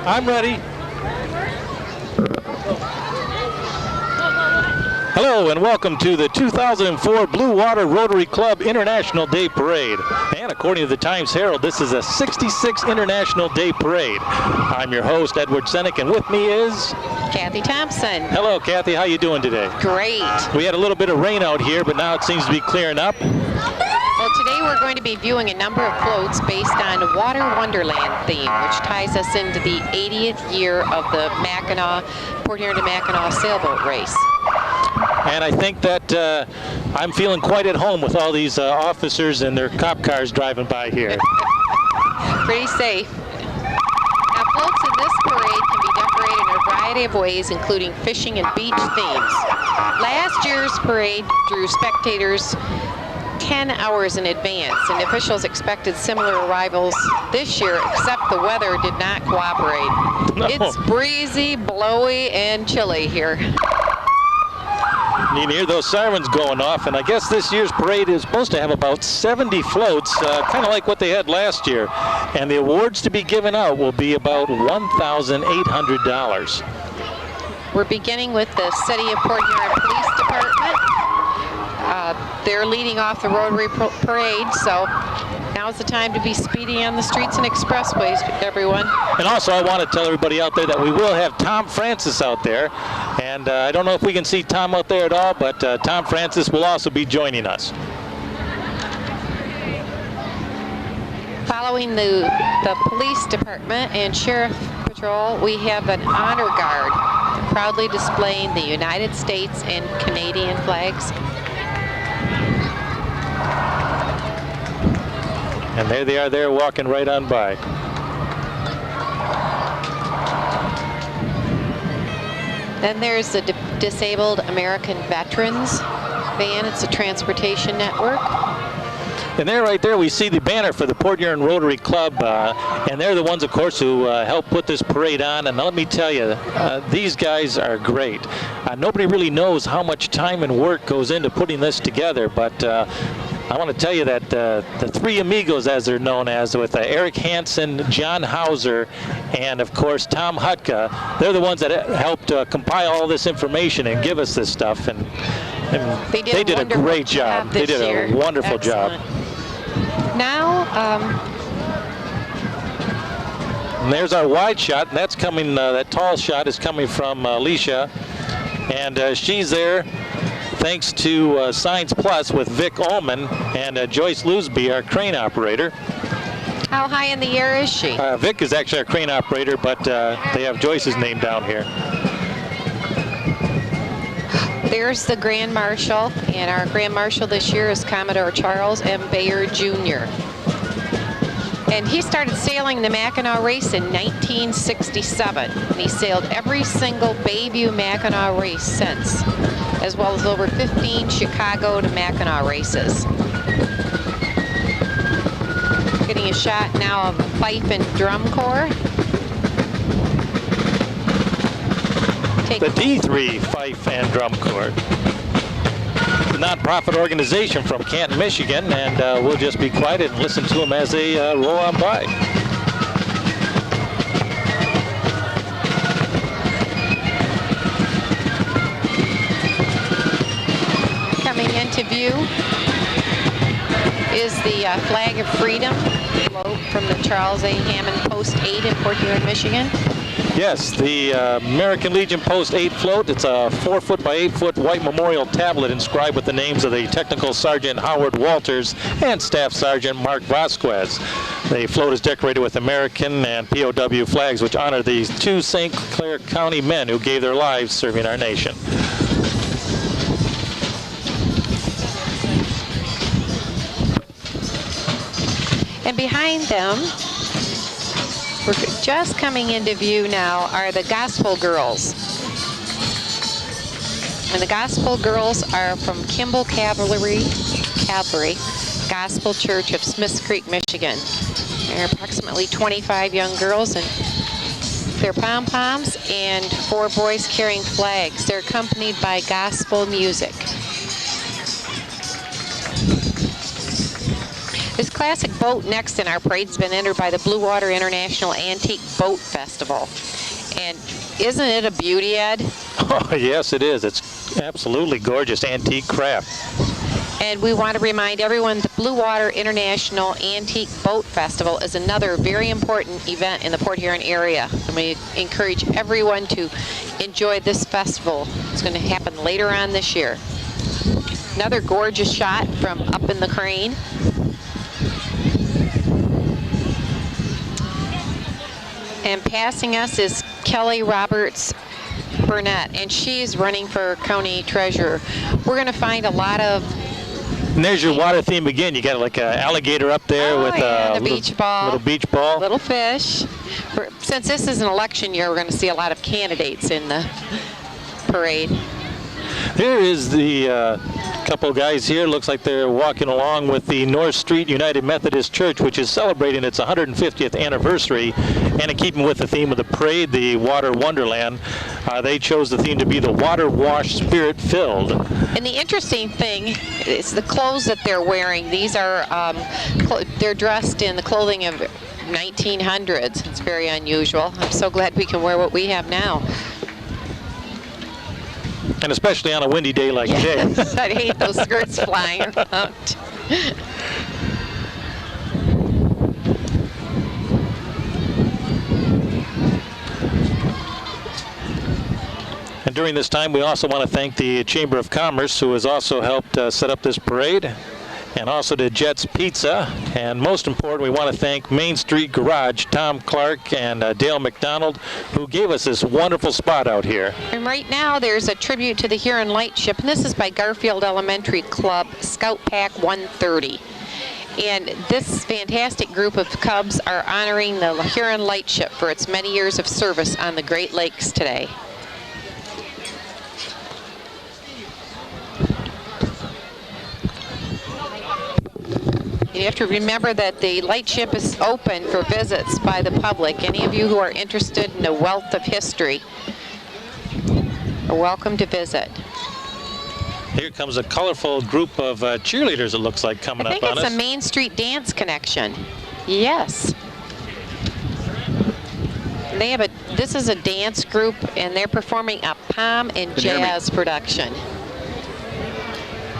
I'm ready. Hello and welcome to the 2004 Blue Water Rotary Club International Day Parade. And according to the Times-Herald, this is a 66th International Day Parade. I'm your host, Edward Senick, and with me is... Kathy Thompson. Hello, Kathy. How you doing today? Great. We had a little bit of rain out here, but now it seems to be clearing up. Well, today we're going to be viewing a number of floats based on Water Wonderland theme, which ties us into the 80th year of the Port Huron to Mackinac sailboat race. And I think that I'm feeling quite at home with all these officers and their cop cars driving by here. Pretty safe. Now, floats in this parade can be decorated in a variety of ways, including fishing and beach themes. Last year's parade drew spectators 10 hours in advance, and officials expected similar arrivals this year, except the weather did not cooperate. No. It's breezy, blowy, and chilly here. You can hear those sirens going off, and I guess this year's parade is supposed to have about 70 floats, kind of like what they had last year. And the awards to be given out will be about $1,800. We're beginning with the City of Port Huron Police Department. They're leading off the Rotary Parade, so now's the time to be speedy on the streets and expressways, everyone. And also, I want to tell everybody out there that we will have Tom Francis out there. And I don't know if we can see Tom out there at all, but Tom Francis will also be joining us. Following the police department and sheriff patrol, we have an honor guard proudly displaying the United States and Canadian flags. And there they are there walking right on by. Then there's the Disabled American Veterans van. It's a transportation network. And there, right there, we see the banner for the Port Huron Rotary Club, and they're the ones, of course, who helped put this parade on. And let me tell you, these guys are great. Nobody really knows how much time and work goes into putting this together, but I want to tell you that the three amigos, as they're known as, with Eric Hansen, John Hauser, and of course Tom Hutka, they're the ones that helped compile all this information and give us this stuff. And they did a great job. They did a wonderful job. Now, and there's our wide shot, and that's coming. That tall shot is coming from Alicia, and she's there thanks to Science Plus with Vic Ullman and Joyce Loosby, our crane operator. How high in the air is she? Vic is actually our crane operator, but they have Joyce's name down here. There's the Grand Marshal, and our Grand Marshal this year is Commodore Charles M. Bayer Jr. And he started sailing the Mackinac race in 1967. And he sailed every single Bayview Mackinac race since, as well as over 15 Chicago to Mackinac races. Getting a shot now of a fife and drum corps. The D3 Fife and Drum Corps. It's a non-profit organization from Canton, Michigan, and we'll just be quiet and listen to them as they roll on by. Coming into view is the Flag of Freedom float from the Charles A. Hammond Post 8 in Port Huron, Michigan. Yes, the American Legion Post 8 float. It's a 4-foot by 8-foot white memorial tablet inscribed with the names of the Technical Sergeant Howard Walters and Staff Sergeant Mark Vasquez. The float is decorated with American and POW flags, which honor these two St. Clair County men who gave their lives serving our nation. And behind them, we're just coming into view now, are the Gospel Girls. And the Gospel Girls are from Kimball Cavalry Gospel Church of Smiths Creek, Michigan. There are approximately 25 young girls and their pom-poms and 4 boys carrying flags. They're accompanied by gospel music. This classic boat next in our parade has been entered by the Blue Water International Antique Boat Festival. And isn't it a beauty, Ed? Oh, yes, it is. It's absolutely gorgeous antique craft. And we want to remind everyone the Blue Water International Antique Boat Festival is another very important event in the Port Huron area. And we encourage everyone to enjoy this festival. It's going to happen later on this year. Another gorgeous shot from up in the crane. And passing us is Kelly Roberts Burnett, and she's running for county treasurer. We're going to find a lot of... And there's your water theme again. You got like an alligator up there with a beach ball. Little beach ball. Little fish. Since this is an election year, we're going to see a lot of candidates in the parade. Here is the couple guys here. Looks like they're walking along with the North Street United Methodist Church, which is celebrating its 150th anniversary. And in keeping with the theme of the parade, the Water Wonderland, they chose the theme to be the Water Wash Spirit Filled. And the interesting thing is the clothes that they're wearing. These are, they're dressed in the clothing of 1900s. It's very unusual. I'm so glad we can wear what we have now. And especially on a windy day like today. I hate those skirts flying around. And during this time, we also want to thank the Chamber of Commerce, who has also helped set up this parade, and also to Jet's Pizza. And most important, we want to thank Main Street Garage, Tom Clark and Dale McDonald, who gave us this wonderful spot out here. And right now, there's a tribute to the Huron Lightship, and this is by Garfield Elementary Club, Scout Pack 130. And this fantastic group of Cubs are honoring the Huron Lightship for its many years of service on the Great Lakes today. You have to remember that the lightship is open for visits by the public. Any of you who are interested in a wealth of history are welcome to visit. Here comes a colorful group of cheerleaders, it looks like, coming up on us. I think it's a Main Street dance connection. Yes. They have this is a dance group, and they're performing a pom and jazz production.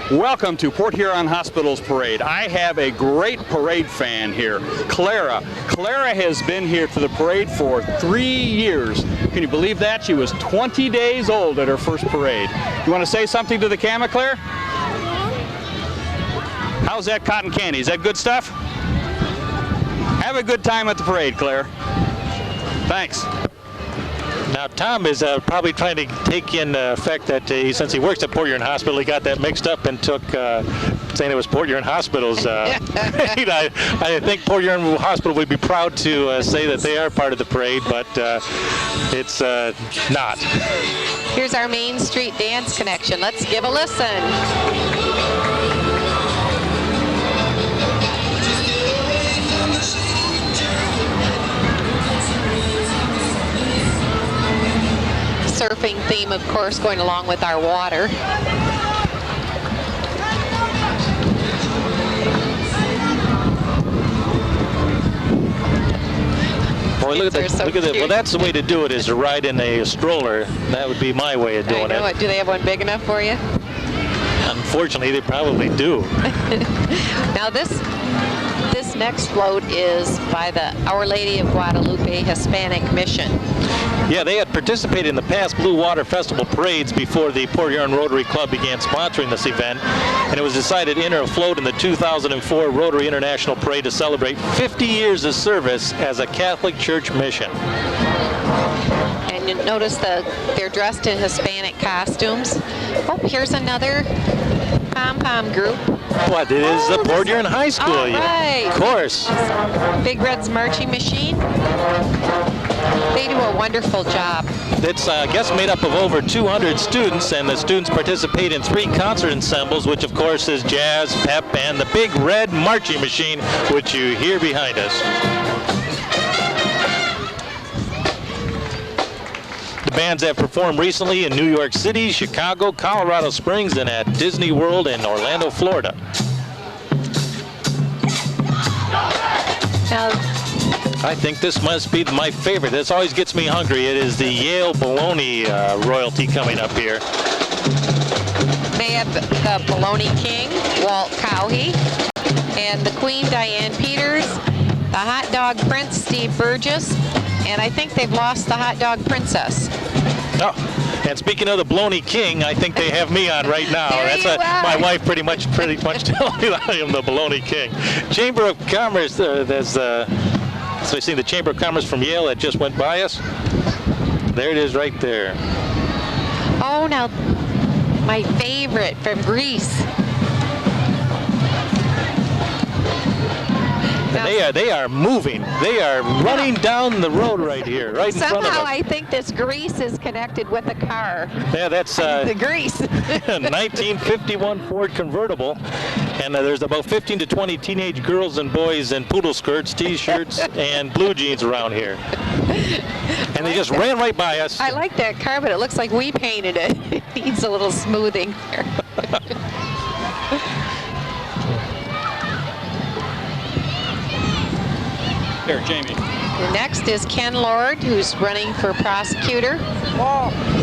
Welcome to Port Huron Hospital's parade. I have a great parade fan here, Clara. Clara has been here to the parade for 3 years. Can you believe that? She was 20 days old at her first parade. You want to say something to the camera, Claire? How's that cotton candy? Is that good stuff? Have a good time at the parade, Claire. Thanks. Now, Tom is probably trying to take in the fact that since he works at Port Huron Hospital, he got that mixed up and took saying it was Port Huron Hospital's. I think Port Huron Hospital would be proud to say that they are part of the parade, but it's not. Here's our Main Street dance connection. Let's give a listen. Surfing theme, of course, going along with our water. Boy, look at that! So look at that! Well, cute. that's the way to do it: is to ride in a stroller. That would be my way of doing it. Do they have one big enough for you? Unfortunately, they probably do. Now this next float is by the Our Lady of Guadalupe Hispanic Mission. Yeah, they had participated in the past Blue Water Festival parades before the Port Huron Rotary Club began sponsoring this event, and it was decided to enter a float in the 2004 Rotary International Parade to celebrate 50 years of service as a Catholic Church mission. And you notice they're dressed in Hispanic costumes. Oh, here's another pom-pom group. What? It is the Port Huron High School. All right. Of course. Big Red's marching machine. They do a wonderful job. It's, I guess, made up of over 200 students, and the students participate in 3 concert ensembles, which, of course, is jazz, pep, and the Big Red marching machine, which you hear behind us. The bands have performed recently in New York City, Chicago, Colorado Springs, and at Disney World in Orlando, Florida. Now, I think this must be my favorite. This always gets me hungry. It is the Yale Bologna royalty coming up here. they have the Bologna King, Walt Cowhey, and the Queen, Diane Peters, the Hot Dog Prince, Steve Burgess, and I think they've lost the Hot Dog Princess. Oh, and speaking of the Bologna King, I think they have me on right now. There you are. My wife pretty much telling me that I am the Bologna King. Chamber of Commerce, so you see the Chamber of Commerce from Yale that just went by us. There it is right there. Oh, now, my favorite from Greece. And they are moving. They are running down the road right here, right in front of us. Somehow I think this grease is connected with the car. Yeah, that's The grease. 1951 Ford convertible, and there's about 15 to 20 teenage girls and boys in poodle skirts, t-shirts, and blue jeans around here. And they just ran right by us. I like that car, but it looks like we painted it. It needs a little smoothing here. There, Jamie. The next is Ken Lord, who's running for prosecutor.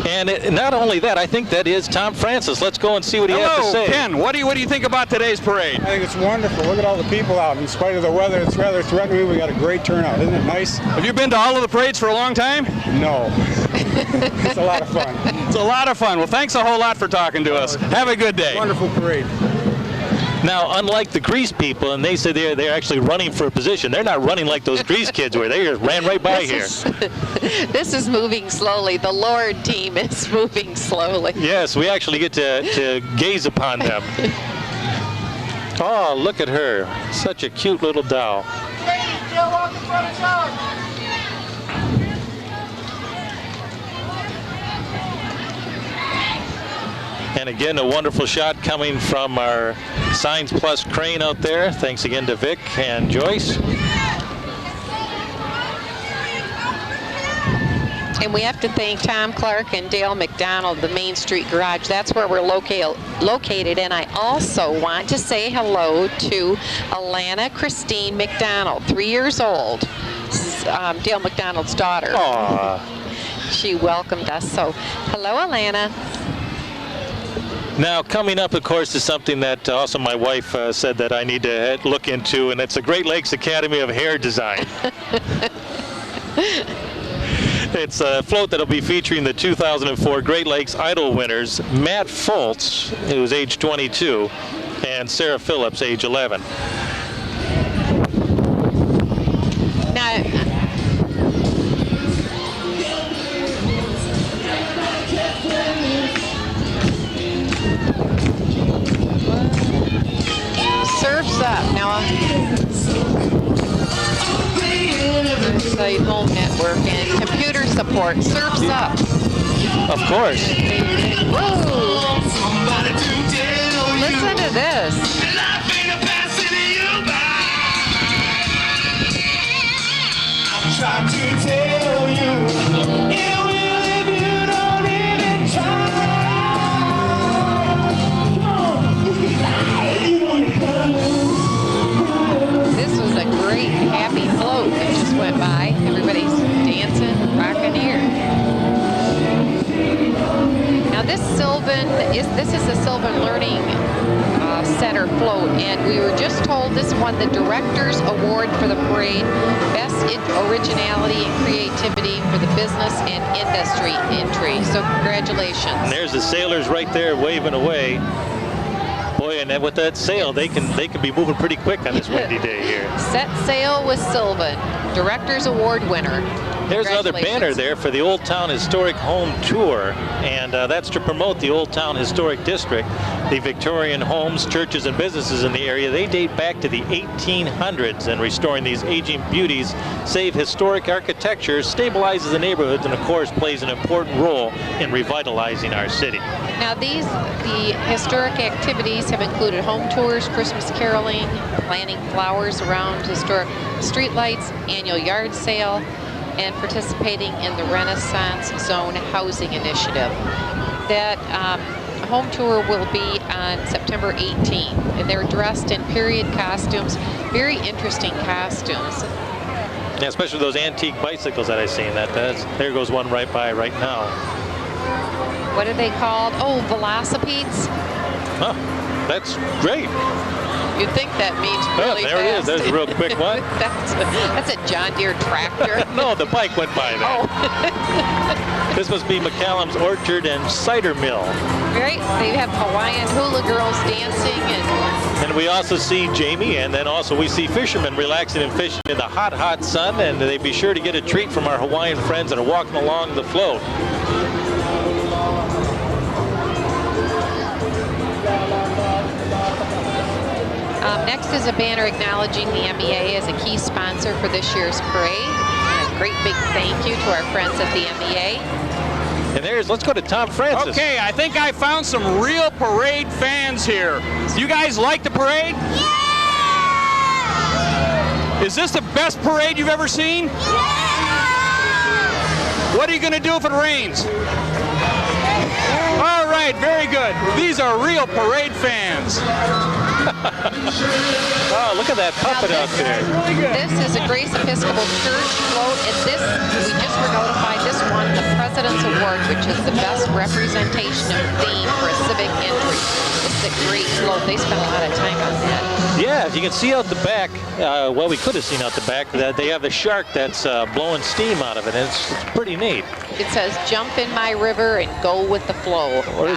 And not only that, I think that is Tom Francis. Let's go and see what he has to say. Ken, what do you think about today's parade? I think it's wonderful. Look at all the people out. In spite of the weather, it's rather threatening. We got a great turnout. Isn't it nice? Have you been to all of the parades for a long time? No. It's a lot of fun. It's a lot of fun. Well, thanks a whole lot for talking to us. Have a good day. Wonderful parade. Now, unlike the Grease people, and they say they're actually running for a position, they're not running like those Grease kids were. They just ran right by here. This is moving slowly. The Lord team is moving slowly. Yes, we actually get to gaze upon them. Oh, look at her. Such a cute little doll. And again, a wonderful shot coming from our Signs Plus crane out there. Thanks again to Vic and Joyce. And we have to thank Tom Clark and Dale McDonald, the Main Street Garage. That's where we're located. And I also want to say hello to Alana Christine McDonald, 3 years old. This is, Dale McDonald's daughter. Aww. She welcomed us. So, hello, Alana. Now, coming up, of course, is something that also my wife said that I need to look into, and it's the Great Lakes Academy of Hair Design. It's a float that'll be featuring the 2004 Great Lakes Idol winners, Matt Foltz, who's age 22, and Sarah Phillips, age 11. Now, Surf's Up. Now, Site Home Network and computer support. Surf's Up. Of course. Whoa! Listen to this. Try to tell you, it will if you don't even try. This was a great happy float that just went by. Everybody's dancing, rocking here. Now this is the Sylvan Learning Center float, and we were just told this won the Director's Award for the parade, Best Originality and Creativity for the Business and Industry entry. So congratulations. And there's the sailors right there waving away. Boy, and then with that sail, they can be moving pretty quick on this windy day here. Set sail with Sylvan, Director's Award winner. There's another banner there for the Old Town Historic Home Tour, and that's to promote the Old Town Historic District. The Victorian homes, churches, and businesses in the area, they date back to the 1800s, and restoring these aging beauties save historic architecture, stabilizes the neighborhoods, and of course plays an important role in revitalizing our city. Now the historic activities have included home tours, Christmas caroling, planting flowers around historic streetlights, annual yard sale, and participating in the Renaissance Zone Housing Initiative. That home tour will be on September 18th. And they're dressed in period costumes, very interesting costumes. Yeah, especially those antique bicycles that I seen. There goes one right by right now. What are they called? Oh, velocipedes. Huh, that's great. You'd think that means really there it is. fast. There's a real quick one. that's a John Deere tractor. No, the bike went by there. Oh. This must be McCallum's Orchard and Cider Mill. Right? They have Hawaiian hula girls dancing. And we also see Jamie, and then also we see fishermen relaxing and fishing in the hot, hot sun, and they be sure to get a treat from our Hawaiian friends that are walking along the float. Next is a banner acknowledging the MEA as a key sponsor for this year's parade. And a great big thank you to our friends at the MEA. And let's go to Tom Francis. Okay, I think I found some real parade fans here. You guys like the parade? Yeah! Is this the best parade you've ever seen? Yeah! What are you going to do if it rains? All right, very good. These are real parade fans. Oh, look at that puppet out there. This is a Grace Episcopal Church float, and we just were notified this won the President's Award, which is the best representation of theme for a civic entry. It's a great float. They spent a lot of time on that. Yeah, if you can see out the back, well, we could have seen out the back that they have the shark that's blowing steam out of it, and it's pretty neat. It says, "Jump in my river and go with the flow." Or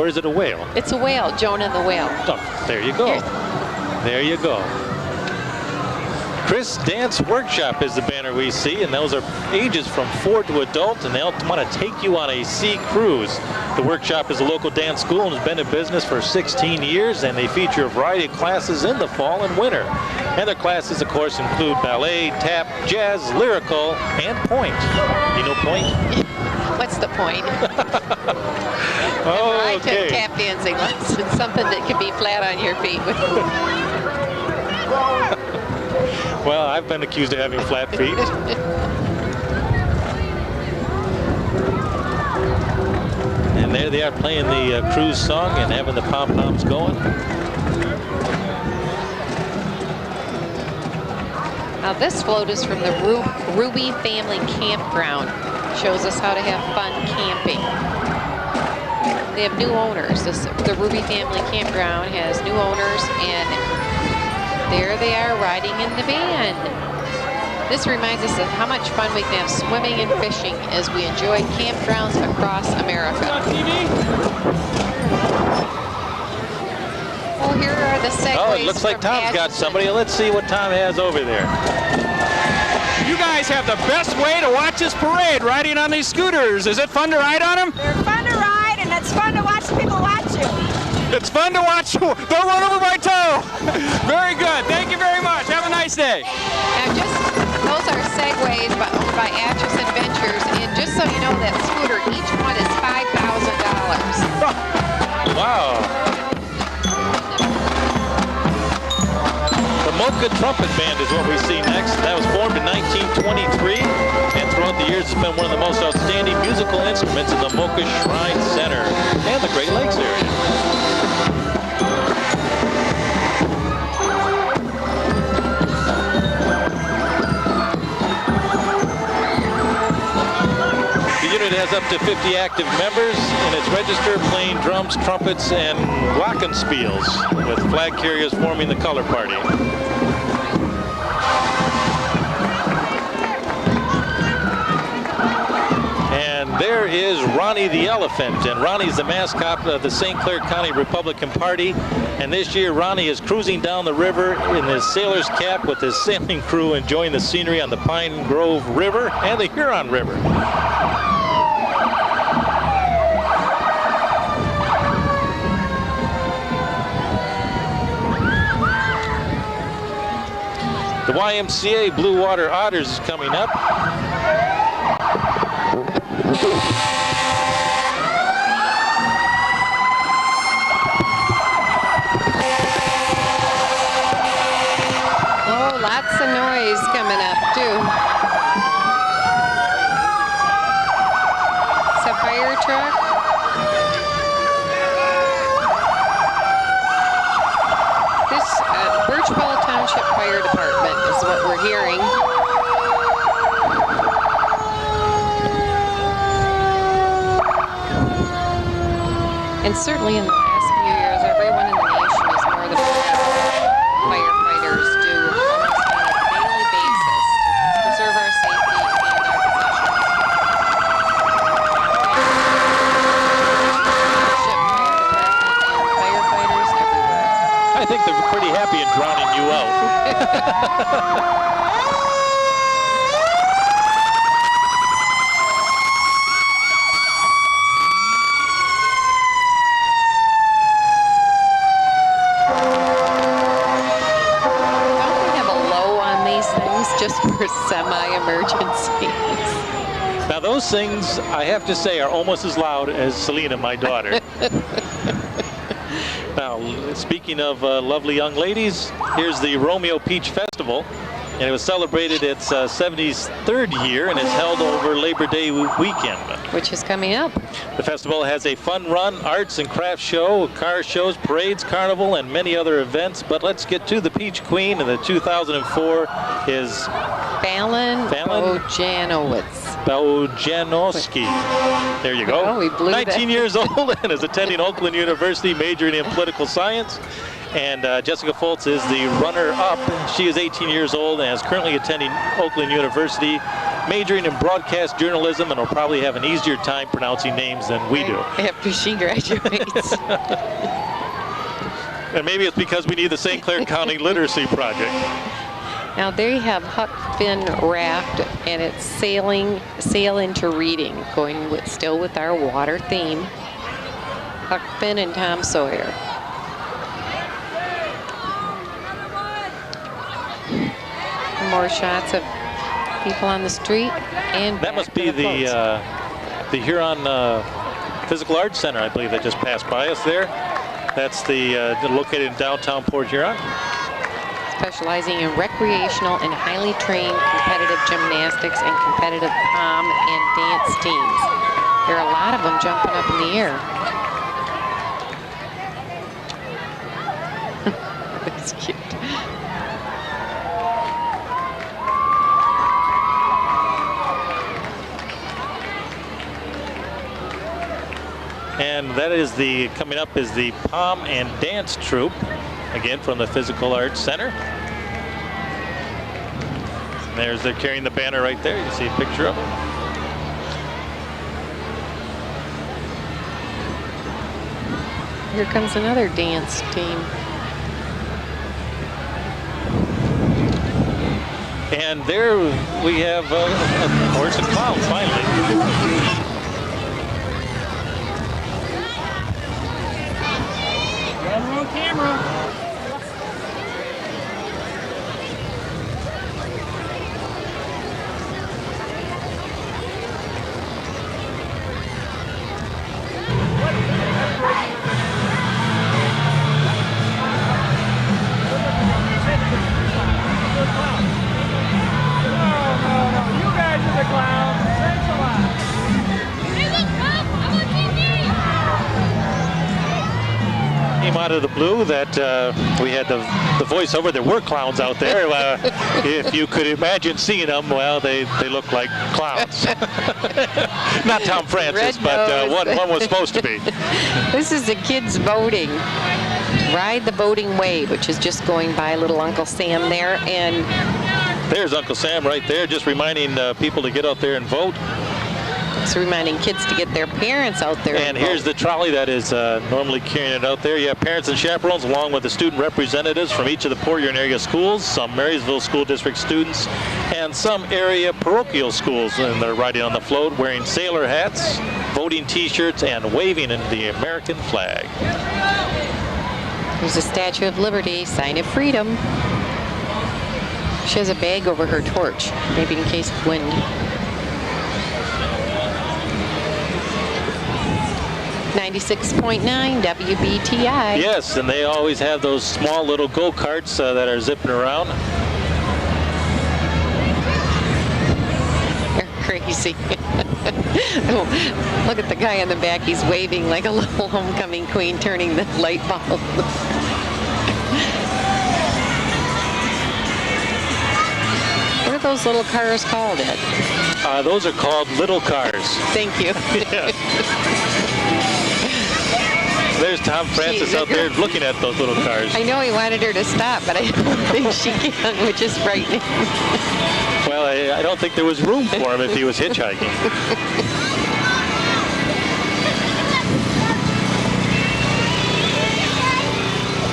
is it a whale? It's a whale, Jonah the whale. Oh, there you go. There you go. Chris Dance Workshop is the banner we see, and those are ages from 4 to adult, and they'll want to take you on a sea cruise. The workshop is a local dance school and has been in business for 16 years, and they feature a variety of classes in the fall and winter. And their classes, of course, include ballet, tap, jazz, lyrical, and point. You know point? What's the point? Oh, I okay. took tap dancing lessons, something that can be flat on your feet. Well, I've been accused of having flat feet. And there they are playing the cruise song and having the pom-poms going. Now this float is from the Ruby Family Campground. Shows us how to have fun camping. They have new owners. The Ruby Family Campground has new owners, and there they are riding in the van. This reminds us of how much fun we can have swimming and fishing as we enjoy campgrounds across America. Well, here are the segues. Oh, it looks like Tom's got somebody. Let's see what Tom has over there. You guys have the best way to watch this parade, riding on these scooters. Is it fun to ride on them? They're fun to ride, and it's fun to watch people watch you. It's fun to watch you. Don't run over my toe. Very good. Thank you very much. Have a nice day. Now, those are segues owned by Atchis Adventures, and just so you know, that scooter, each one is $5,000. Wow. The Mocha Trumpet Band is what we see next. That was formed in 1923, and throughout the years, it's been one of the most outstanding musical instruments in the Mocha Shrine Center and the Great Lakes area. The unit has up to 50 active members, and it's registered playing drums, trumpets, and glockenspiels, with flag carriers forming the color party. And there is Ronnie the Elephant, and Ronnie's the mascot of the St. Clair County Republican Party. And this year, Ronnie is cruising down the river in his sailor's cap with his sailing crew, enjoying the scenery on the Pine Grove River and the Huron River. The YMCA Blue Water Otters is coming up. Oh, lots of noise coming up, too. It's a fire truck. we're hearing. And certainly in the last few years, everyone in the nation is more than firefighters do almost on a daily basis to preserve our safety and our possessions. Firefighters everywhere. I think they're pretty happy in drowning you out. Just for semi-emergencies. Now those things, I have to say, are almost as loud as Selena, my daughter. Now, speaking of lovely young ladies, here's the Romeo Peach Festival. And it was celebrated its 73rd year, and it's held over Labor Day weekend. Which is coming up. The festival has a fun run, arts and crafts show, car shows, parades, carnival, and many other events. But let's get to the Peach Queen, and the 2004 is Fallon Bojanowski. There you go. Oh, we blew 19 years old and is attending Oakland University, majoring in political science. And Jessica Foltz is the runner-up. She is 18 years old and is currently attending Oakland University, majoring in broadcast journalism, and will probably have an easier time pronouncing names than we do. After she graduates. And maybe it's because we need the St. Clair County Literacy Project. Now they have Huck Finn Raft, and it's sail into reading, going still with our water theme. Huck Finn and Tom Sawyer. More shots of people on the street, and that must be the Huron Physical Arts Center, I believe, that just passed by us there. That's located in downtown Port Huron. Specializing in recreational and highly trained competitive gymnastics and competitive pom and dance teams. There are a lot of them jumping up in the air. That's cute. And that is coming up is the Pom and Dance Troupe, again from the Physical Arts Center. They're carrying the banner right there. You can see a picture of them. Here comes another dance team. And there we have, of course, a clown finally. On camera. You guys are the clowns. Thanks a lot. Came out of the blue that we had the voiceover. There were clowns out there. If you could imagine seeing them, well, they look like clowns. Not Tom Francis, but one was supposed to be. This is the kids voting. Ride the Voting Wave, which is just going by little Uncle Sam there. And there's Uncle Sam right there, just reminding people to get out there and vote. it's reminding kids to get their parents out there. And here's the trolley that is normally carrying it out there. You have parents and chaperones along with the student representatives from each of the Port Huron area schools, some Marysville School District students, and some area parochial schools. And they're riding on the float wearing sailor hats, voting t-shirts, and waving in the American flag. There's a Statue of Liberty, sign of freedom. She has a bag over her torch, maybe in case of wind. 96.9 WBTI. Yes, and they always have those small little go-karts that are zipping around. They're crazy. Oh, look at the guy in the back. He's waving like a little homecoming queen turning the light bulb. are those little cars called, Ed? Those are called little cars. Thank you. Yeah. There's Tom Francis out there looking at those little cars. I know he wanted her to stop, but I don't think she can, which is frightening. Well, I don't think there was room for him if he was hitchhiking.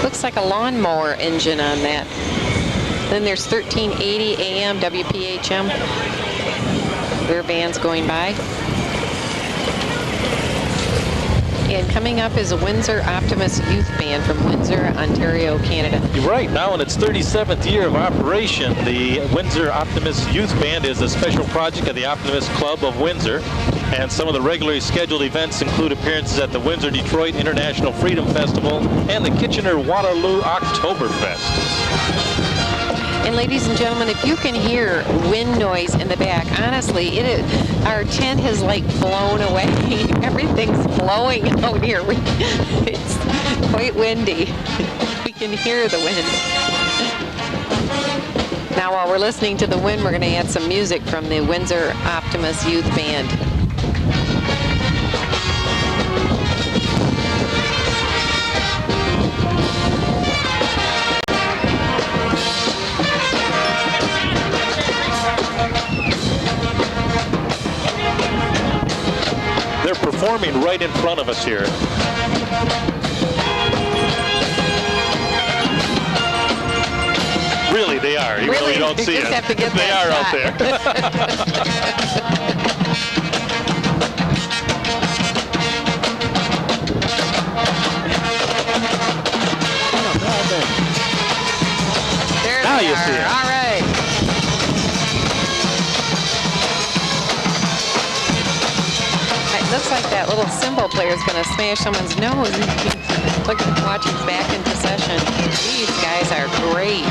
Looks like a lawnmower engine on that. Then there's 1380 AM WPHM. Rear bands going by. And coming up is a Windsor Optimus Youth Band from Windsor, Ontario, Canada. You're right. Now in its 37th year of operation, the Windsor Optimus Youth Band is a special project of the Optimus Club of Windsor. And some of the regularly scheduled events include appearances at the Windsor-Detroit International Freedom Festival and the Kitchener-Waterloo Oktoberfest. And ladies and gentlemen, if you can hear wind noise in the back, honestly, our tent has like blown away. Everything's blowing out here. It's quite windy. We can hear the wind. Now while we're listening to the wind, we're going to add some music from the Windsor Optimus Youth Band. They're performing right in front of us here. Really, they are. You really don't see it. Have to get they are out there. There Now they you are. see it. All right. It looks like that little cymbal player is going to smash someone's nose. Look at watch him back into session. These guys are great.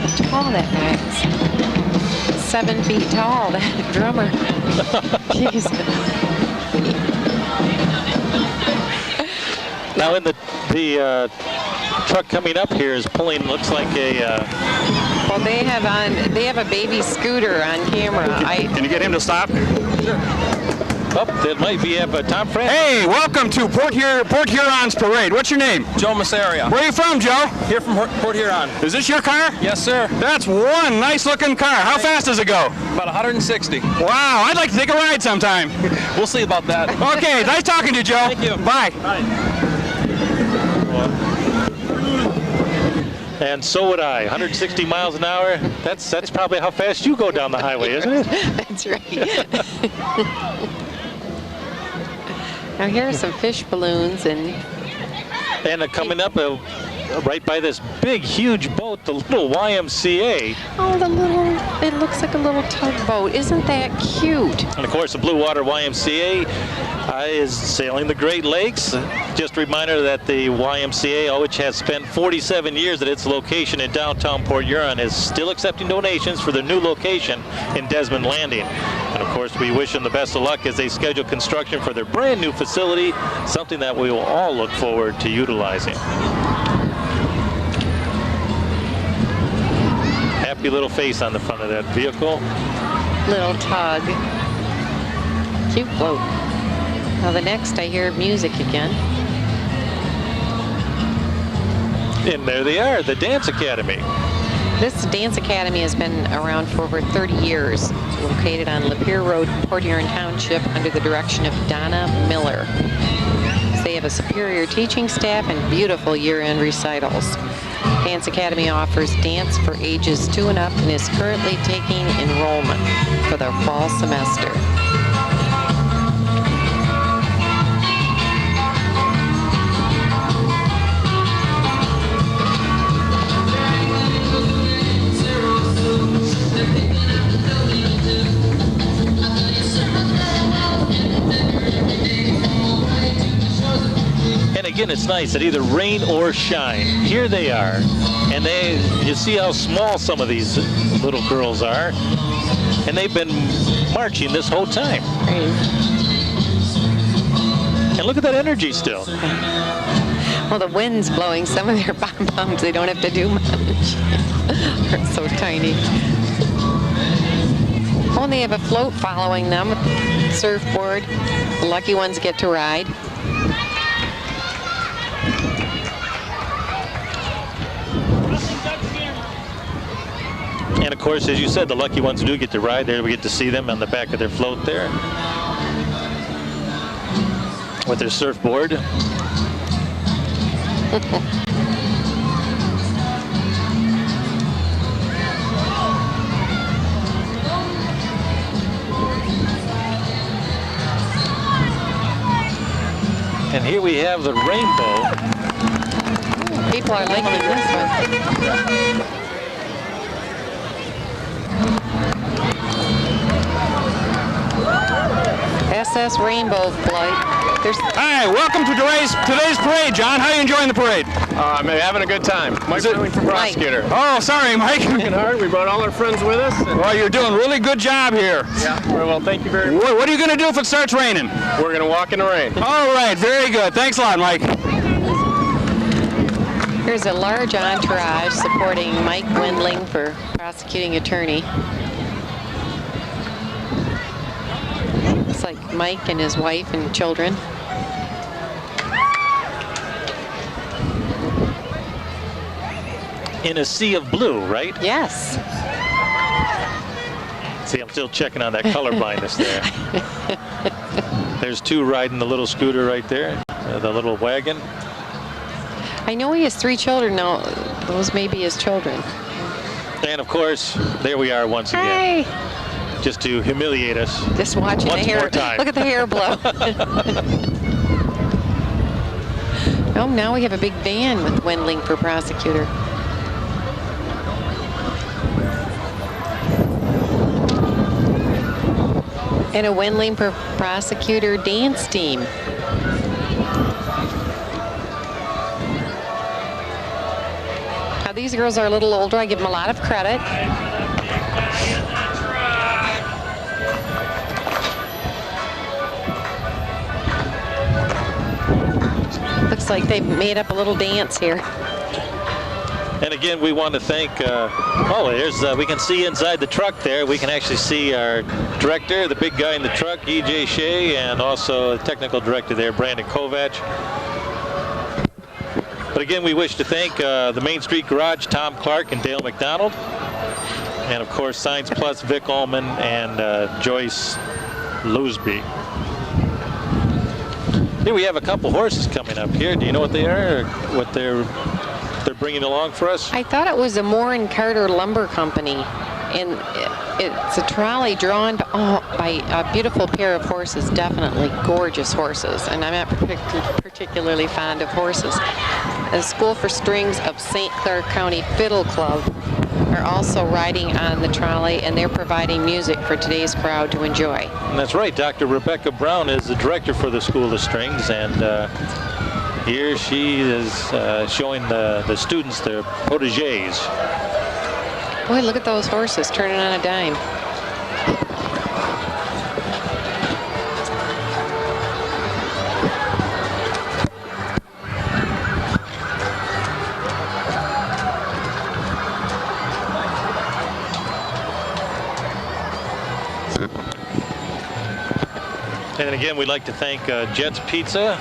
How tall that guy is. 7 feet tall, that drummer. Jeez. Now in the truck coming up here is pulling, looks like a... Well, they have a baby scooter on camera. Can you get him to stop? Oh, that might be Tom Francis. Hey, welcome to Port Huron's parade. What's your name? Joe Massaria. Where are you from, Joe? Here from Port Huron. Is this your car? Yes, sir. That's one nice-looking car. How fast does it go? About 160. Wow, I'd like to take a ride sometime. We'll see about that. Okay, nice talking to you, Joe. Thank you. Bye. And so would I. 160 miles an hour. That's probably how fast you go down the highway, isn't it? That's right. Now here are some fish balloons and coming up right by this big, huge boat, the little YMCA. oh, it looks like a little tugboat. Isn't that cute? And of course, the Blue Water YMCA is sailing the Great Lakes. Just a reminder that the YMCA, which has spent 47 years at its location in downtown Port Huron, is still accepting donations for their new location in Desmond Landing. And of course, we wish them the best of luck as they schedule construction for their brand new facility, something that we will all look forward to utilizing. Happy little face on the front of that vehicle. Little tug. Cute float. Now the next I hear music again. And there they are, the Dance Academy. This Dance Academy has been around for over 30 years. It's located on Lapeer Road, Port Huron Township, under the direction of Donna Miller. They have a superior teaching staff and beautiful year-end recitals. Dance Academy offers dance for ages 2 and up and is currently taking enrollment for their fall semester. And again, it's nice that either rain or shine, here they are. And you see how small some of these little girls are. And they've been marching this whole time. And look at that energy still. Well, the wind's blowing some of their pom-poms. They don't have to do much. They're so tiny. Oh, and they have a float following them, surfboard. The lucky ones get to ride. And of course, as you said, the lucky ones do get to ride there. We get to see them on the back of their float there with their surfboard. And here we have the rainbow. People are liking this one. SS Rainbow Flight. There's Hi, welcome to today's parade, John. How are you enjoying the parade? I'm having a good time. Mike Burlington for prosecutor. Oh, sorry, Mike. Working hard. We brought all our friends with us. Well, you're doing a really good job here. Yeah. Well, thank you very much. What are you going to do if it starts raining? We're going to walk in the rain. All right, very good. Thanks a lot, Mike. Here's a large entourage supporting Mike Wendling for prosecuting attorney. It's like Mike and his wife and children. In a sea of blue, right? Yes. See, I'm still checking on that color blindness there. There's two riding the little scooter right there, the little wagon. I know he has 3 children now. Those may be his children. And of course, there we are once again. Hey! Just to humiliate us. Just watching Once the hair. more time. Look at the hair blow. Oh, now we have a big van with Wendling for prosecutor. And a Wendling for prosecutor dance team. Now these girls are a little older. I give them a lot of credit. Looks like they've made up a little dance here. And again, we want to thank, we can see inside the truck there. We can actually see our director, the big guy in the truck, E.J. Shea, and also the technical director there, Brandon Kovac. But again, we wish to thank the Main Street Garage, Tom Clark and Dale McDonald. And of course, Science Plus, Vic Ullman and Joyce Loosby. Here we have a couple horses coming up here. Do you know what they are, or what they're bringing along for us? I thought it was the Moore and Carter Lumber Company, and it's a trolley drawn by a beautiful pair of horses, definitely gorgeous horses, and I'm not particularly fond of horses. The School for Strings of St. Clair County Fiddle Club are also riding on the trolley, and they're providing music for today's crowd to enjoy. And that's right, Dr. Rebecca Brown is the director for the School of Strings, and here she is showing the students, their proteges. Boy, look at those horses turning on a dime. And again, we'd like to thank Jet's Pizza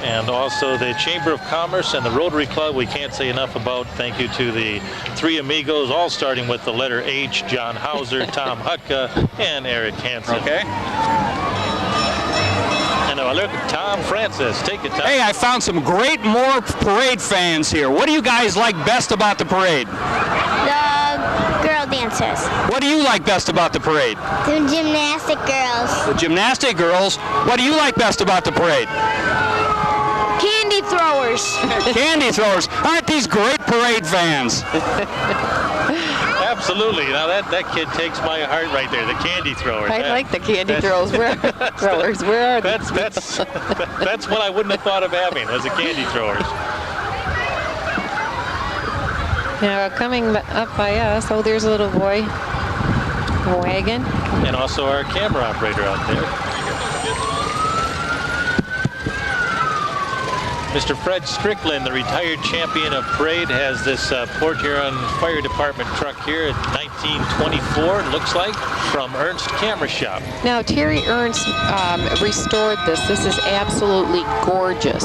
and also the Chamber of Commerce and the Rotary Club. We can't say enough about. Thank you to the 3 amigos, all starting with the letter H, John Hauser, Tom Hutka, and Eric Hansen. Okay. And look at Tom Francis. Take it, Tom. Hey, I found some great Moore parade fans here. What do you guys like best about the parade? The girl dancers. What do you like best about the parade? The gymnastic girls. The gymnastic girls. What do you like best about the parade? Candy throwers. Candy throwers. Aren't these great parade fans? Absolutely. Now that kid takes my heart right there. The candy throwers. I like the candy throwers. Where are they? That's what I wouldn't have thought of having, was the candy throwers. Now coming up by us, there's a little boy, a wagon. And also our camera operator out there. Mr. Fred Strickland, the retired champion of parade, has this Port Huron Fire Department truck here at 1924, it looks like, from Ernst Camera Shop. Now, Terry Ernst restored this. This is absolutely gorgeous.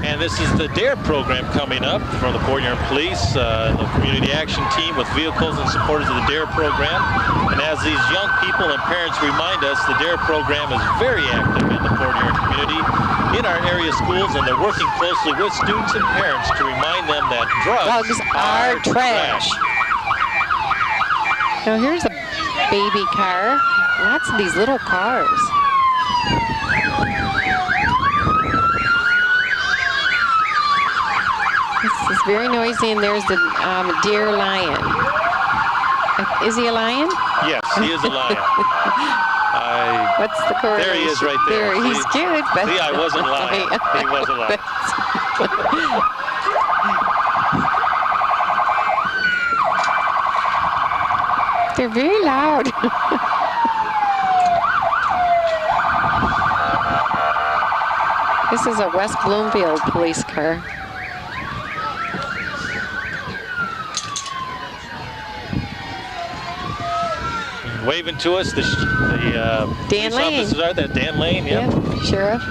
And this is the DARE program coming up from the Port Huron Police, the Community Action Team with vehicles and supporters of the DARE program. And as these young people and parents remind us, the DARE program is very active in the Port Huron community, in our area schools, and they're working closely with students and parents to remind them that drugs are trash. Now here's a baby car. Lots of these little cars. This is very noisy, and there's the deer lion. Is he a lion? Yes, he is a lion. What's the correlation? There he is right there. He's cute, but... See, I wasn't lying. He wasn't lying. They're very loud. This is a West Bloomfield police car. Waving to us, the Dan police Lane. officers are that Dan Lane, yep. Yeah, Sheriff.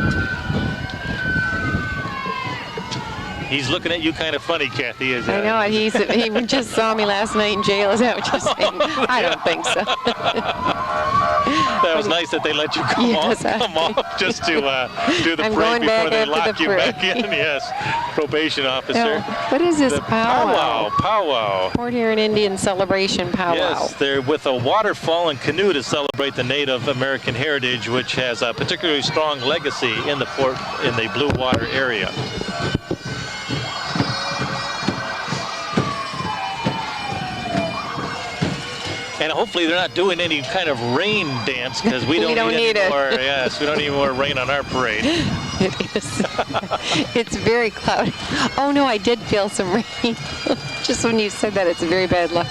He's looking at you kind of funny, Kathy. I know it. He just saw me last night in jail. Is that what you're saying? I don't think so. That was nice that they let you come on just to do the parade before they lock you back in. Yes, probation officer. What is this powwow? Powwow. Port Huron Indian Celebration powwow. Yes, they're with a waterfall and canoe to celebrate the Native American heritage, which has a particularly strong legacy in the Blue Water area. And hopefully they're not doing any kind of rain dance, because we don't need any more. Yes, we don't need more rain on our parade. It is. It's very cloudy. Oh no, I did feel some rain. Just when you said that, it's very bad luck.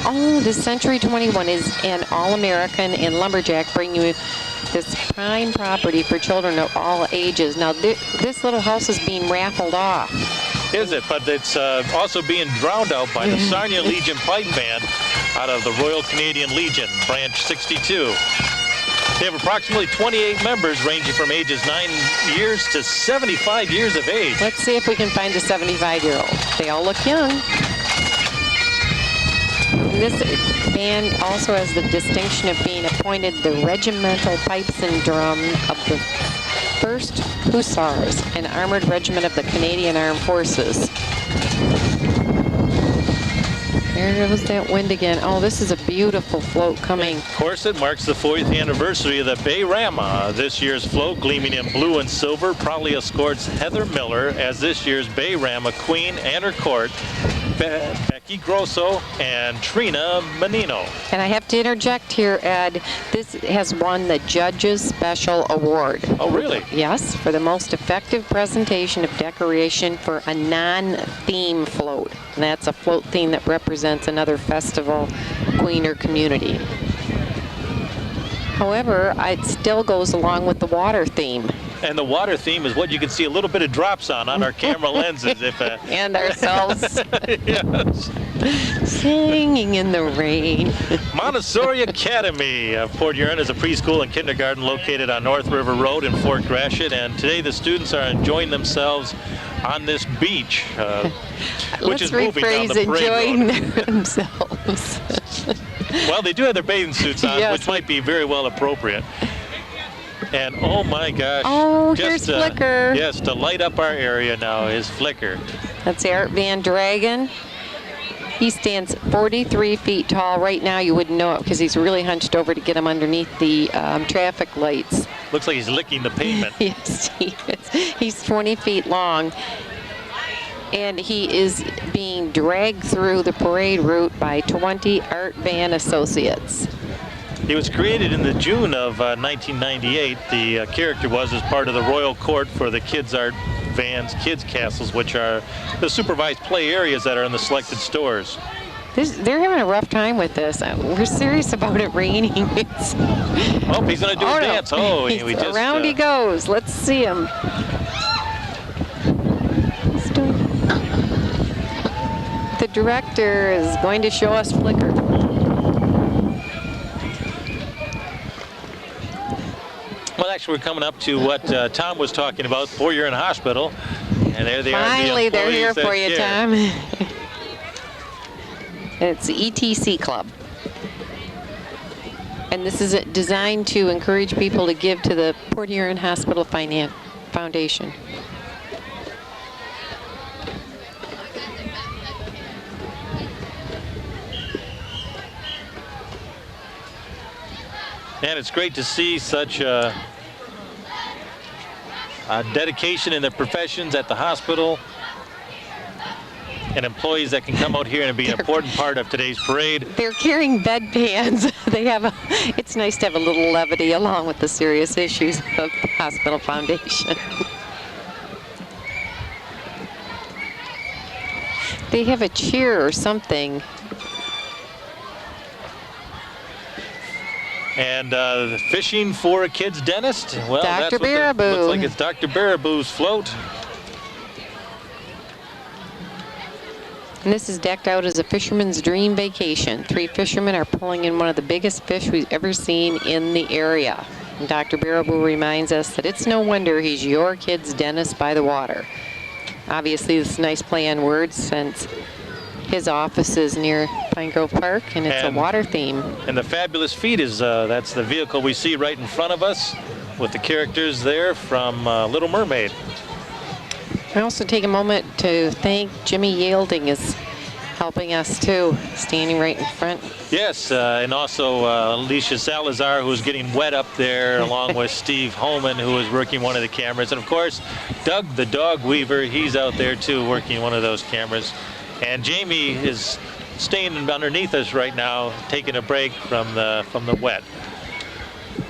Oh, the Century 21 is an All-American and Lumberjack bring you this prime property for children of all ages. Now this little house is being raffled off. Is it? But it's also being drowned out by the Sarnia Legion Pipe Band out of the Royal Canadian Legion, Branch 62. They have approximately 28 members ranging from ages 9 years to 75 years of age. Let's see if we can find a 75-year-old. They all look young. And this band also has the distinction of being appointed the regimental pipes and drum of the 1st Hussars, an armored regiment of the Canadian Armed Forces. There goes that wind again. Oh, this is a beautiful float coming. Of course, it marks the 40th anniversary of the Bay Rama. This year's float, gleaming in blue and silver, proudly escorts Heather Miller as this year's Bay Rama Queen and her court, Becky Grosso and Trina Menino. And I have to interject here, Ed. This has won the Judges Special Award. Oh, really? Yes, for the most effective presentation of decoration for a non-theme float. And that's a float theme that represents another festival, queen, or community. However, it still goes along with the water theme. And the water theme is what you can see a little bit of drops on our camera lenses. And ourselves. Yes. Singing in the rain. Montessori Academy of Port Huron is a preschool and kindergarten located on North River Road in Fort Gratiot. And today the students are enjoying themselves on this beach, which is moving down the parade enjoying road. themselves. Well, they do have their bathing suits on, Yes. which might be very well appropriate. And oh my gosh. Oh, here's Flicker. Yes, to light up our area now is Flicker. That's Art Van Dragen. He stands 43 feet tall. Right now you wouldn't know it because he's really hunched over to get him underneath the traffic lights. Looks like he's licking the pavement. Yes, he is. He's 20 feet long. And he is being dragged through the parade route by 20 Art Van associates. He was created in the June of 1998. The character was as part of the Royal Court for the Kids Art Vans Kids Castles, which are the supervised play areas that are in the selected stores. They're having a rough time with this. We're serious about it raining. Oh, he's going to do a dance. Oh, we just... Around he goes. Let's see him. The director is going to show us flicker. Well, actually, we're coming up to what Tom was talking about, Poor Urine Hospital. And there they are. Finally, they're here for you, care. Tom. It's the ETC Club. And this is designed to encourage people to give to the Port Huron Hospital Foundation. And it's great to see such a dedication in their professions at the hospital, and employees that can come out here and be an important part of today's parade. They're carrying bedpans. It's nice to have a little levity along with the serious issues of the hospital foundation. They have a cheer or something. And fishing for a kid's dentist. Well, Dr. that's what Baraboo. looks like it's Dr. Baraboo's float. And this is decked out as a fisherman's dream vacation. 3 fishermen are pulling in one of the biggest fish we've ever seen in the area. And Dr. Baraboo reminds us that it's no wonder he's your kid's dentist by the water. Obviously, this is a nice play on words since his office is near Pine Grove Park, and it's a water theme. And the fabulous feat is, that's the vehicle we see right in front of us with the characters there from Little Mermaid. I also take a moment to thank Jimmy Yielding is helping us too, standing right in front. Yes, and also Alicia Salazar, who's getting wet up there, along with Steve Holman, who is working one of the cameras. And of course, Doug, the dog weaver, he's out there too, working one of those cameras. And Jamie is staying underneath us right now, taking a break from the wet.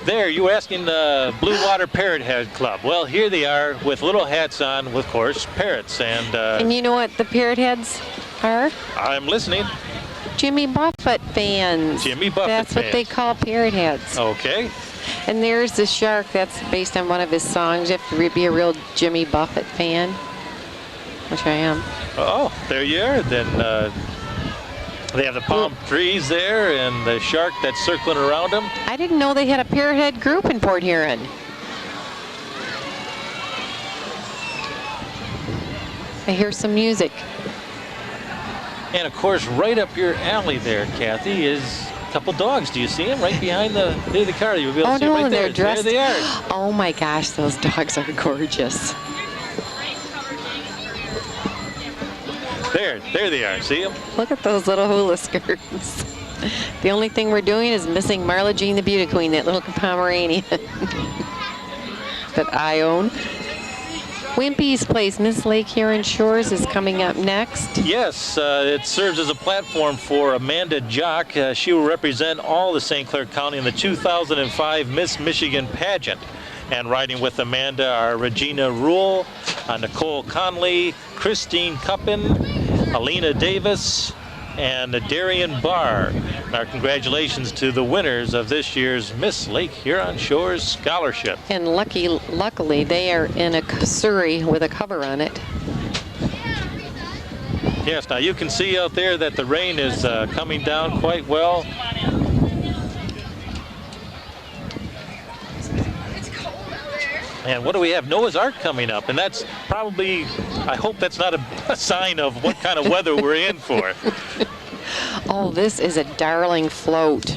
There, you were asking the Blue Water Parrot Head Club. Well, here they are with little hats on, of course, parrots. And you know what the parrot heads are? I'm listening. Jimmy Buffett fans. Jimmy Buffett That's what they call parrot heads. Okay. And there's the shark. That's based on one of his songs. You have to be a real Jimmy Buffett fan, which I am. Oh, there you are. Then they have the palm trees there and the shark that's circling around them. I didn't know they had a parrot head group in Port Huron. I hear some music. And of course, right up your alley there, Kathy, is a couple dogs. Do you see them right behind the car? You'll be able to see them right there. They're dressed. There they are. Oh my gosh, those dogs are gorgeous. There they are. See them? Look at those little hula skirts. The only thing we're doing is missing Marla Jean the Beauty Queen, that little Pomeranian that I own. Wimpy's Place, Miss Lake Huron Shores is coming up next. Yes, it serves as a platform for Amanda Jock. She will represent all the St. Clair County in the 2005 Miss Michigan pageant. And riding with Amanda are Regina Rule, Nicole Conley, Christine Cuppin, Alina Davis, and Darian Barr. And our congratulations to the winners of this year's Miss Lake Huron Shores Scholarship. And luckily, they are in a Surrey with a cover on it. Yes, now you can see out there that the rain is coming down quite well. And what do we have? Noah's Ark coming up, and that's probably, I hope that's not a sign of what kind of weather we're in for. Oh, this is a darling float.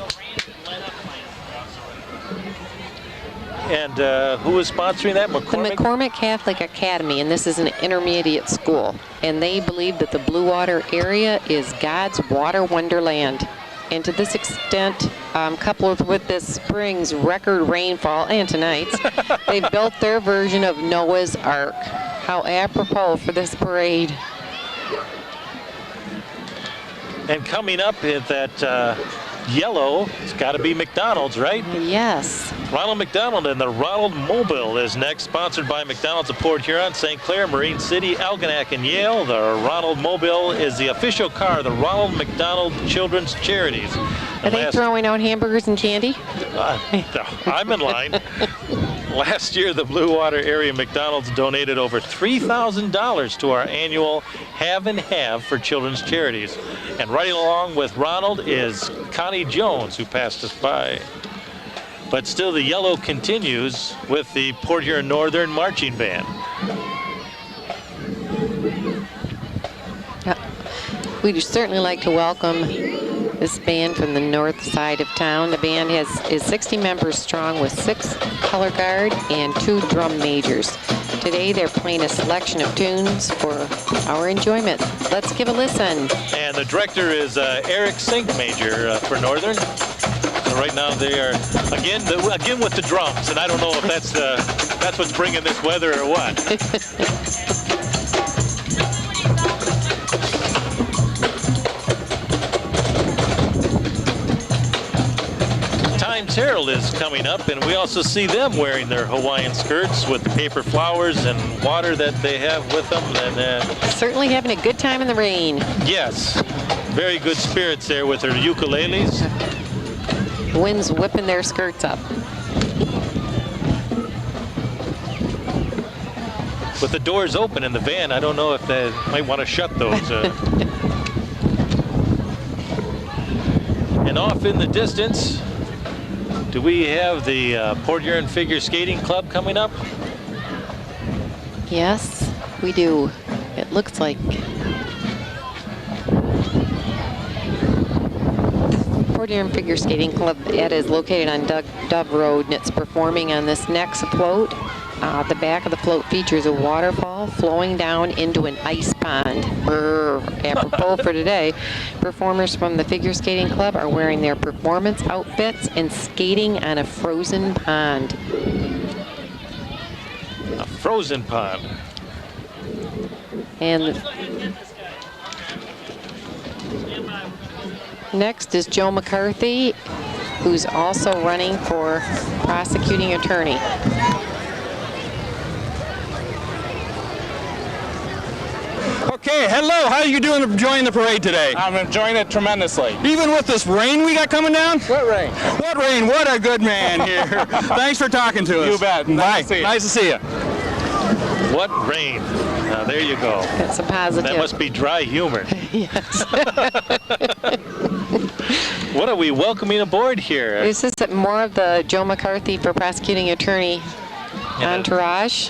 And who is sponsoring that? McCormick? The McCormick Catholic Academy, and this is an intermediate school. And they believe that the Blue Water area is God's water wonderland. And to this extent, coupled with this spring's record rainfall and tonight's, they built their version of Noah's Ark. How apropos for this parade. And coming up is that yellow, it's got to be McDonald's, right? Yes. Ronald McDonald and the Ronald Mobile is next, sponsored by McDonald's of Port Huron, St. Clair, Marine City, Algonac, and Yale. The Ronald Mobile is the official car of the Ronald McDonald Children's Charities. Are they throwing out hamburgers and candy? No, I'm in line. Last year, the Blue Water area McDonald's donated over $3,000 to our annual Have and Have for Children's Charities. And riding along with Ronald is Connie Jones, who passed us by. But still, the yellow continues with the Port Huron Northern Marching Band. We'd certainly like to welcome this band from the north side of town. The band is 60 members strong with 6 color guard and 2 drum majors. Today they're playing a selection of tunes for our enjoyment. Let's give a listen. And the director is Eric Sink Major for Northern. So right now they are again with the drums, and I don't know if that's what's bringing this weather or what. Times Herald is coming up, and we also see them wearing their Hawaiian skirts with paper flowers and water that they have with them. And certainly having a good time in the rain. Yes, very good spirits there with their ukuleles. Wind's whipping their skirts up. With the doors open in the van, I don't know if they might want to shut those. And off in the distance, do we have the Port Huron Figure Skating Club coming up? Yes, we do. It looks like Port Huron Figure Skating Club. It is located on Dove Road, and it's performing on this next float. The back of the float features a waterfall flowing down into an ice pond. Apropos for today, performers from the Figure Skating Club are wearing their performance outfits and skating on a frozen pond. A frozen pond. And next is Joe McCarthy, who's also running for prosecuting attorney. Okay, hello. How are you doing enjoying the parade today? I'm enjoying it tremendously. Even with this rain we got coming down? What rain? What rain? What a good man here. Thanks for talking to us. You bet. Bye. Nice to see you. Nice to see you. What rain? Now there you go. That's a positive. That must be dry humor. Yes. What are we welcoming aboard here? Is this more of the Joe McCarthy for prosecuting attorney entourage,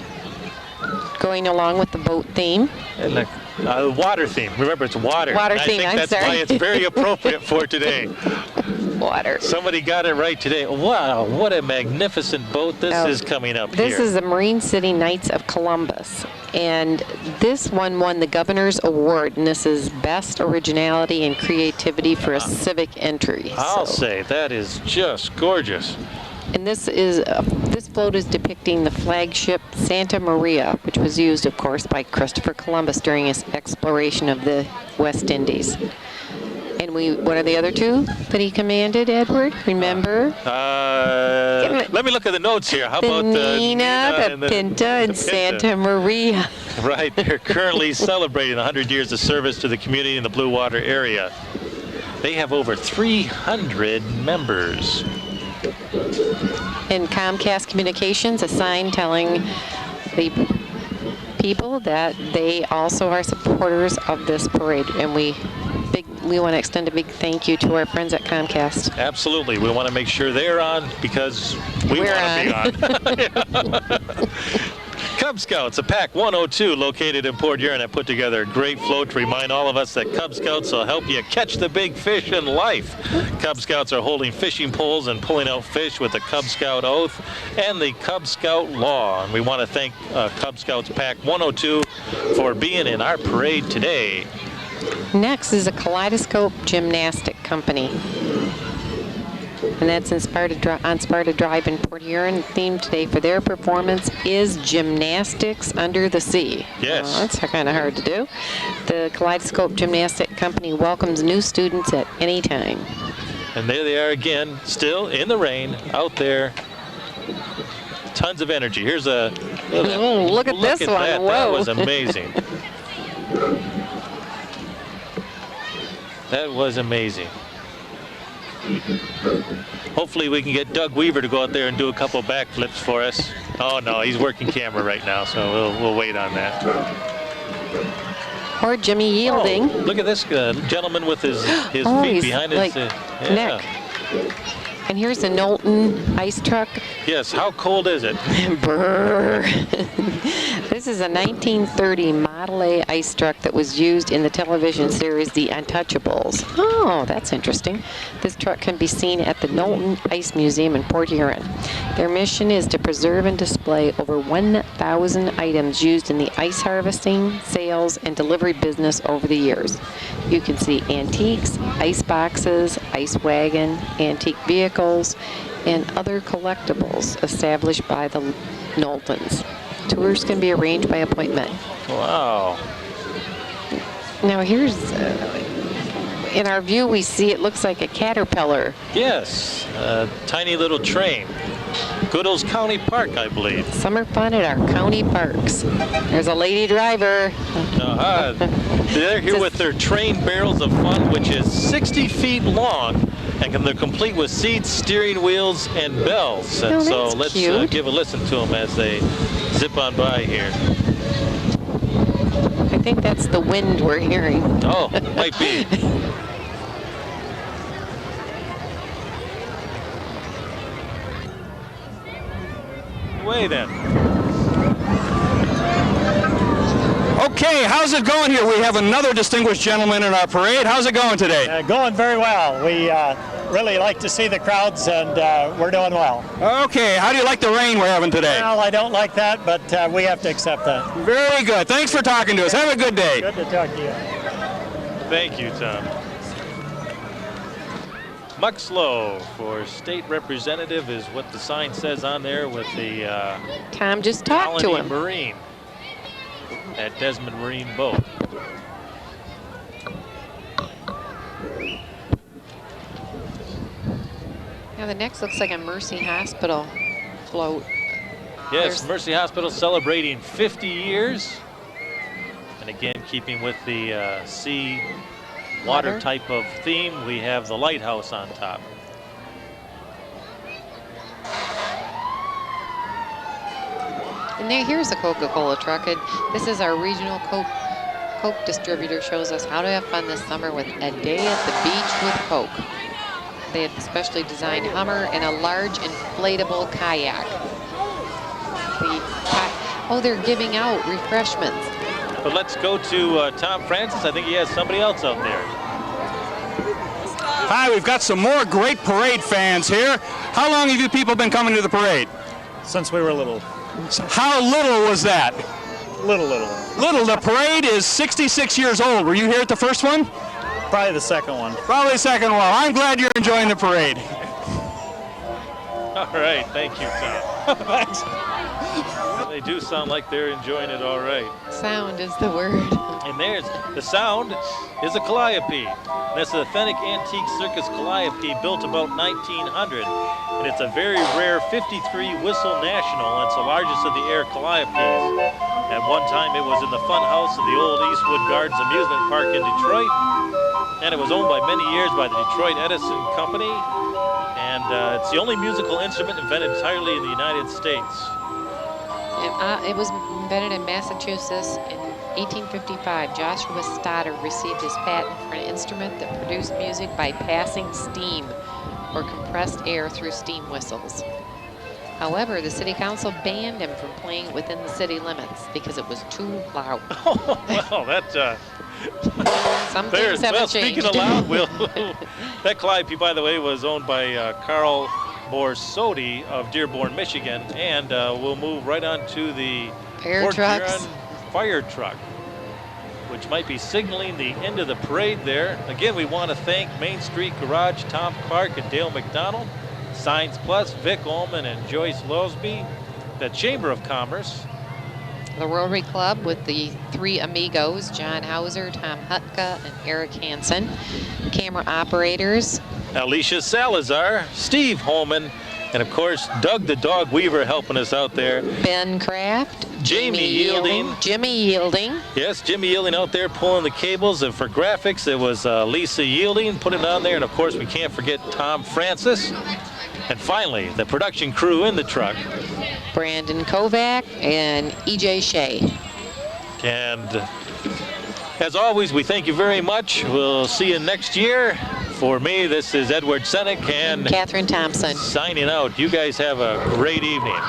going along with the boat theme? And the water theme. Remember, it's water. Water I theme, think I'm that's sorry. why it's very appropriate for today. Water. Somebody got it right today. Wow, what a magnificent boat this is coming up This here. is the Marine City Knights of Columbus, and this one won the Governor's Award, and this is Best Originality and Creativity for a Civic Entry. I'll say that is just gorgeous. And this float is depicting the flagship Santa Maria, which was used, of course, by Christopher Columbus during his exploration of the West Indies. And what are the other two that he commanded, Edward? Remember? Let me look at the notes here. How about the Nina, the Pinta, and Santa Maria? Right, they're currently celebrating 100 years of service to the community in the Blue Water area. They have over 300 members. And Comcast Communications, a sign telling the people that they also are supporters of this parade, and we want to extend a big thank you to our friends at Comcast. Absolutely, we want to make sure they're on because we want to be on. Cub Scouts, a Pack 102 located in Port Huron, have put together a great float to remind all of us that Cub Scouts will help you catch the big fish in life. Cub Scouts are holding fishing poles and pulling out fish with the Cub Scout Oath and the Cub Scout Law. And we want to thank Cub Scouts Pack 102 for being in our parade today. Next is a Kaleidoscope Gymnastic Company. And that's on Sparta Drive in Port Huron. The theme today for their performance is Gymnastics Under the Sea. Yes. That's kind of hard to do. The Kaleidoscope Gymnastic Company welcomes new students at any time. And there they are again, still in the rain, out there tons of energy. Here's a Oh, look at this one. That. Whoa. That was amazing. That was amazing. Hopefully we can get Doug Weaver to go out there and do a couple backflips for us. Oh no, he's working camera right now, so we'll wait on that. Or Jimmy Yielding. Oh, look at this gentleman with his Oh, feet he's behind like his neck. And here's the Knowlton ice truck. Yes, how cold is it? Brrr. This is a 1930 Model A ice truck that was used in the television series The Untouchables. Oh, that's interesting. This truck can be seen at the Knowlton Ice Museum in Port Huron. Their mission is to preserve and display over 1,000 items used in the ice harvesting, sales, and delivery business over the years. You can see antiques, ice boxes, ice wagon, antique vehicles, and other collectibles established by the Knowltons. Tours can be arranged by appointment. Wow. Now here's, in our view, we see it looks like a caterpillar. Yes, a tiny little train. Goodall's County Park, I believe. Summer fun at our county parks. There's a lady driver. They're here with their train barrels of fun, which is 60 feet long, and they're complete with seats, steering wheels, and bells. And so let's give a listen to them as they zip on by here. I think that's the wind we're hearing. Oh, might be. Away then. Okay, how's it going here? We have another distinguished gentleman in our parade. How's it going today? Going very well. We really like to see the crowds, and we're doing well. Okay, how do you like the rain we're having today? Well, I don't like that, but we have to accept that. Very good. Thanks for talking to us. Have a good day. Good to talk to you. Thank you, Tom. Muxlow for state representative is what the sign says on there with the Tom just talked to him. Marine at Desmond Marine Boat. Now the next looks like a Mercy Hospital float. Yes, Mercy Hospital celebrating 50 years. And again, keeping with the sea water type of theme, we have the lighthouse on top. And here's the Coca-Cola truck. This is our regional Coke distributor. Shows us how to have fun this summer with a day at the beach with Coke. They had specially designed Hummer and a large inflatable kayak. They're giving out refreshments. But let's go to Tom Francis. I think he has somebody else out there. Hi, we've got some more great parade fans here. How long have you people been coming to the parade? Since we were little. How little was that? Little. Little. The parade is 66 years old. Were you here at the first one? Probably the second one. Probably the second one. I'm glad you're enjoying the parade. All right, thank you, Tom. Thanks. They do sound like they're enjoying it all right. Sound is the word. And there's the sound is a calliope. That's an authentic antique circus calliope built about 1900. And it's a very rare 53 whistle national. It's the largest of the air calliopes. At one time it was in the fun house of the old Eastwood Gardens amusement park in Detroit. And it was owned by many years by the Detroit Edison Company. And it's the only musical instrument invented entirely in the United States. It was invented in Massachusetts in 1855. Joshua Stoddard received his patent for an instrument that produced music by passing steam or compressed air through steam whistles. However, the city council banned him from playing within the city limits because it was too loud. Oh, well, that... Some things haven't changed. Speaking of loud, that calliope, by the way, was owned by Carl Borsodi of Dearborn, Michigan, and we'll move right on to the Port Huron fire truck, which might be signaling the end of the parade there. Again, we want to thank Main Street Garage, Tom Clark and Dale McDonald, Signs Plus, Vic Ullman and Joyce Losby, the Chamber of Commerce, the Rotary Club with the three amigos, John Hauser, Tom Hutka, and Eric Hansen. Camera operators, Alicia Salazar, Steve Holman, And of course, Doug the Dog Weaver helping us out there. Ben Kraft. Jamie Yielding. Jimmy Yielding. Yes, Jimmy Yielding out there pulling the cables. And for graphics, it was Lisa Yielding putting it on there. And of course, we can't forget Tom Francis. And finally, the production crew in the truck. Brandon Kovac and EJ Shea. And as always, we thank you very much. We'll see you next year. For me, this is Edward Senek and Catherine Thompson. Signing out. You guys have a great evening.